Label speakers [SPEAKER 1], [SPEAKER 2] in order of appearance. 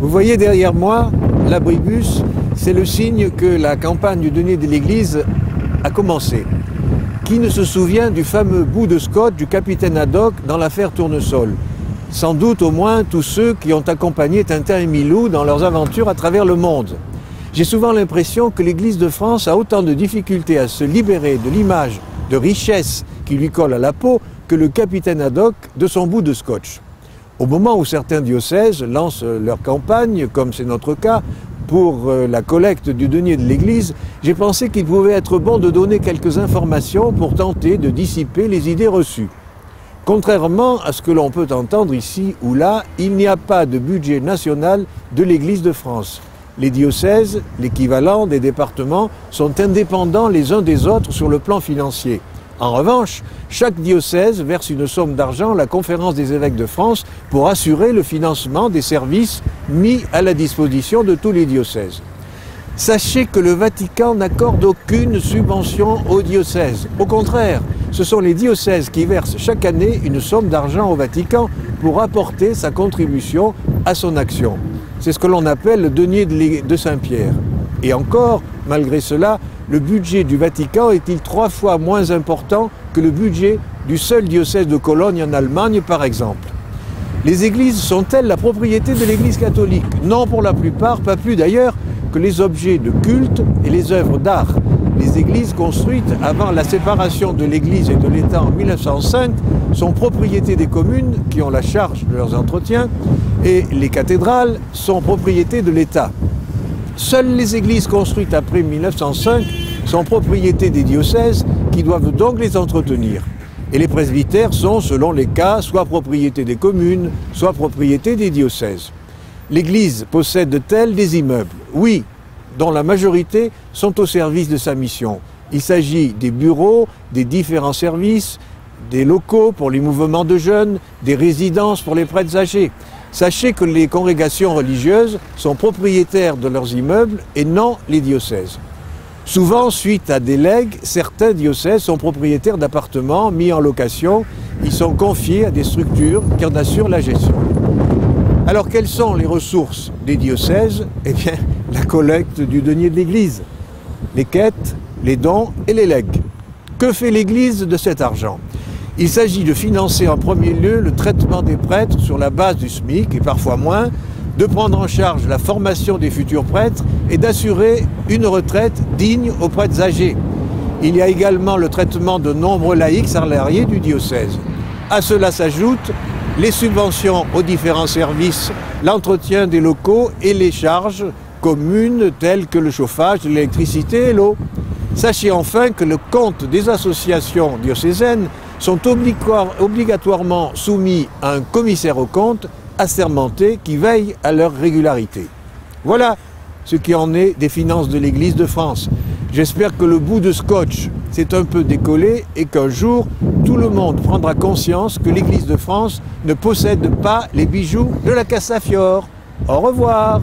[SPEAKER 1] Vous voyez derrière moi, l'abribus, c'est le signe que la campagne du denier de l'Église a commencé. Qui ne se souvient du fameux bout de scotch du capitaine Haddock dans l'affaire Tournesol? Sans doute au moins tous ceux qui ont accompagné Tintin et Milou dans leurs aventures à travers le monde. J'ai souvent l'impression que l'Église de France a autant de difficultés à se libérer de l'image de richesse qui lui colle à la peau que le capitaine Haddock de son bout de scotch. Au moment où certains diocèses lancent leur campagne, comme c'est notre cas, pour la collecte du denier de l'Église, j'ai pensé qu'il pouvait être bon de donner quelques informations pour tenter de dissiper les idées reçues. Contrairement à ce que l'on peut entendre ici ou là, il n'y a pas de budget national de l'Église de France. Les diocèses, l'équivalent des départements, sont indépendants les uns des autres sur le plan financier. En revanche, chaque diocèse verse une somme d'argent à la Conférence des évêques de France pour assurer le financement des services mis à la disposition de tous les diocèses. Sachez que le Vatican n'accorde aucune subvention aux diocèses. Au contraire, ce sont les diocèses qui versent chaque année une somme d'argent au Vatican pour apporter sa contribution à son action. C'est ce que l'on appelle le denier de Saint-Pierre. Et encore, malgré cela, le budget du Vatican est-il 3 fois moins important que le budget du seul diocèse de Cologne en Allemagne, par exemple. Les églises sont-elles la propriété de l'Église catholique? Non, pour la plupart, pas plus d'ailleurs que les objets de culte et les œuvres d'art. Les églises construites avant la séparation de l'Église et de l'État en 1905 sont propriété des communes qui ont la charge de leurs entretiens et les cathédrales sont propriété de l'État. Seules les églises construites après 1905 sont propriété des diocèses qui doivent donc les entretenir. Et les presbytères sont, selon les cas, soit propriété des communes, soit propriété des diocèses. L'Église possède-t-elle des immeubles? Oui, dont la majorité sont au service de sa mission. Il s'agit des bureaux, des différents services, des locaux pour les mouvements de jeunes, des résidences pour les prêtres âgés. Sachez que les congrégations religieuses sont propriétaires de leurs immeubles et non les diocèses. Souvent, suite à des legs, certains diocèses sont propriétaires d'appartements mis en location. Ils sont confiés à des structures qui en assurent la gestion. Alors, quelles sont les ressources des diocèses? Eh bien, la collecte du denier de l'Église, les quêtes, les dons et les legs. Que fait l'Église de cet argent? Il s'agit de financer en premier lieu le traitement des prêtres sur la base du SMIC et parfois moins, de prendre en charge la formation des futurs prêtres et d'assurer une retraite digne aux prêtres âgés. Il y a également le traitement de nombreux laïcs salariés du diocèse. À cela s'ajoutent les subventions aux différents services, l'entretien des locaux et les charges communes telles que le chauffage, l'électricité et l'eau. Sachez enfin que le compte des associations diocésaines sont obligatoirement soumis à un commissaire aux comptes assermenté qui veille à leur régularité. Voilà ce qui en est des finances de l'Église de France. J'espère que le bout de scotch s'est un peu décollé et qu'un jour, tout le monde prendra conscience que l'Église de France ne possède pas les bijoux de la Castafiore. Au revoir.